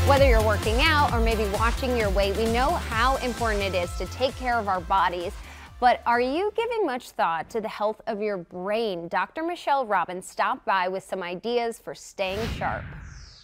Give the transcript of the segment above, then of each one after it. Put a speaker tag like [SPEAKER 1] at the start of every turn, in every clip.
[SPEAKER 1] Whether you're working out or maybe watching your weight, we know how important it is to take care of our bodies. But are you giving much thought to the health of your brain? Dr. Michelle Robbins stopped by with some ideas for staying sharp.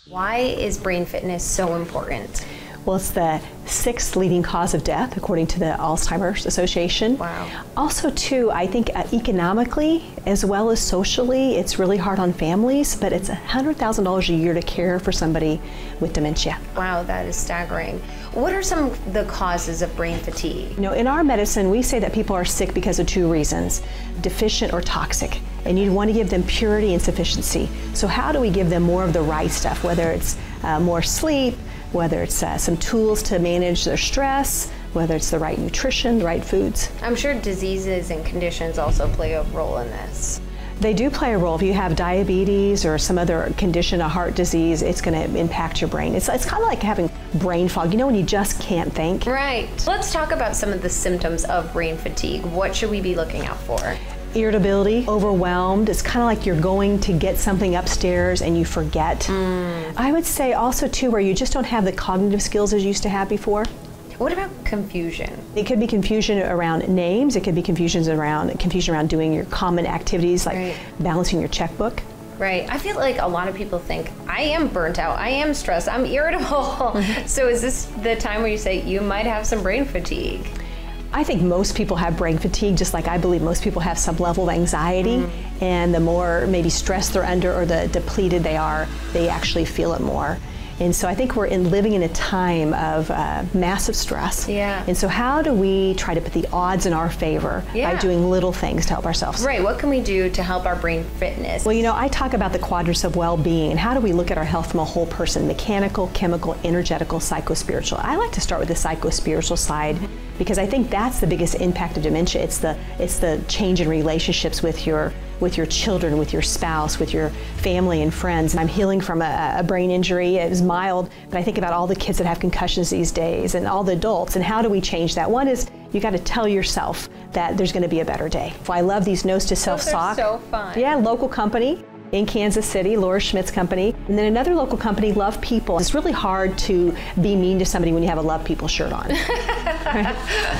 [SPEAKER 1] Why is brain fitness so important?
[SPEAKER 2] Well, it's the 6th leading cause of death, according to the Alzheimer's Association.
[SPEAKER 1] Wow.
[SPEAKER 2] Also, too, I think economically as well as socially, it's really hard on families, but it's $100,000 a year to care for somebody with dementia.
[SPEAKER 1] Wow, that is staggering. What are some of the causes of brain fatigue?
[SPEAKER 2] You know, in our medicine, we say that people are sick because of 2 reasons, deficient or toxic. And you want to give them purity and sufficiency. So how do we give them more of the right stuff, whether it's more sleep, whether it's some tools to manage their stress, whether it's the right nutrition, the right foods.
[SPEAKER 1] I'm sure diseases and conditions also play a role in this.
[SPEAKER 2] They do play a role. If you have diabetes or some other condition, a heart disease, it's going to impact your brain. It's kind of like having brain fog, you know, when you just can't think.
[SPEAKER 1] Right. Let's talk about some of the symptoms of brain fatigue. What should we be looking out for?
[SPEAKER 2] Irritability, overwhelmed. It's kind of like you're going to get something upstairs and you forget. I would say also too where you just don't have the cognitive skills as you used to have before.
[SPEAKER 1] What about confusion?
[SPEAKER 2] It could be confusion around names. It could be confusion around doing your common activities like balancing your checkbook.
[SPEAKER 1] Right. I feel like a lot of people think, I am burnt out, I am stressed, I'm irritable. So is this the time where you say you might have some brain fatigue?
[SPEAKER 2] I think most people have brain fatigue, just like I believe most people have some level of anxiety. And the more maybe stress they're under or the depleted they are, they actually feel it more. And so I think we're living in a time of massive stress.
[SPEAKER 1] Yeah.
[SPEAKER 2] And so how do we try to put the odds in our favor by doing little things to help ourselves?
[SPEAKER 1] Right. What can we do to help our brain fitness?
[SPEAKER 2] Well, you know, I talk about the quadrants of well-being and how do we look at our health from a whole person, mechanical, chemical, energetical, psychospiritual. I like to start with the psychospiritual side because I think that's the biggest impact of dementia. It's the change in relationships with your children, with your spouse, with your family and friends. I'm healing from a brain injury. It was mild, but I think about all the kids that have concussions these days and all the adults, and how do we change that? One is you got to tell yourself that there's going to be a better day. I love these Notes to Self socks.
[SPEAKER 1] Those are so fun.
[SPEAKER 2] Yeah, local company in Kansas City, Laura Schmidt's company. And then another local company, Love People. It's really hard to be mean to somebody when you have a Love People shirt on. Right?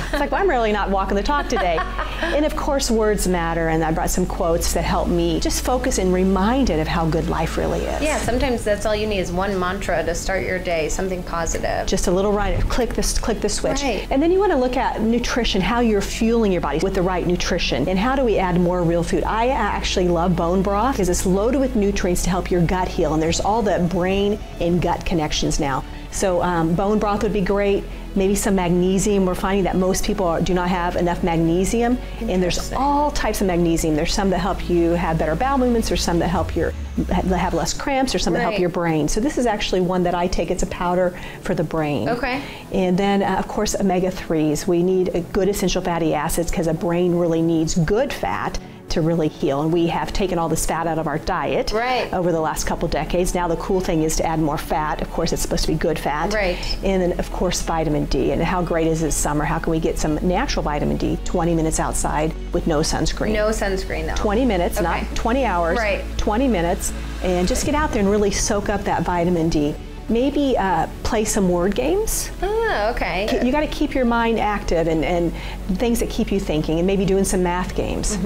[SPEAKER 2] It's like, well, I'm really not walking the talk today. And of course, words matter, and I brought some quotes that help me just focus and reminded of how good life really is.
[SPEAKER 1] Yeah, sometimes that's all you need is one mantra to start your day, something positive.
[SPEAKER 2] Just a little reminder, click the switch.
[SPEAKER 1] Right.
[SPEAKER 2] And then you want to look at nutrition, how you're fueling your body with the right nutrition, and how do we add more real food. I actually love bone broth because it's loaded with nutrients to help your gut heal, and there's all the brain and gut connections now. So bone broth would be great. Maybe some magnesium. We're finding that most people do not have enough magnesium, and there's all types of magnesium. There's some that help you have better bowel movements, there's some that help have less cramps, there's some that help your brain. So this is actually one that I take. It's a powder for the brain.
[SPEAKER 1] Okay.
[SPEAKER 2] And then of course omega-3s. We need good essential fatty acids because a brain really needs good fat to really heal, and we have taken all this fat out of our diet over the last couple decades. Now the cool thing is to add more fat. Of course, it's supposed to be good fat. And then of course vitamin D. And how great is this summer? How can we get some natural vitamin D? 20 minutes outside with no sunscreen.
[SPEAKER 1] No sunscreen though.
[SPEAKER 2] 20 minutes, not 20 hours. 20 minutes, and just get out there and really soak up that vitamin D. Maybe play some word games.
[SPEAKER 1] Oh, okay.
[SPEAKER 2] You got to keep your mind active and things that keep you thinking, and maybe doing some math games.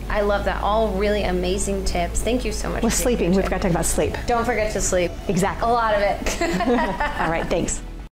[SPEAKER 1] I love that. All really amazing tips. Thank you so much.
[SPEAKER 2] Well, sleeping. We've got to talk about sleep.
[SPEAKER 1] Don't forget to sleep.
[SPEAKER 2] Exactly.
[SPEAKER 1] A lot of it.
[SPEAKER 2] All right. Thanks.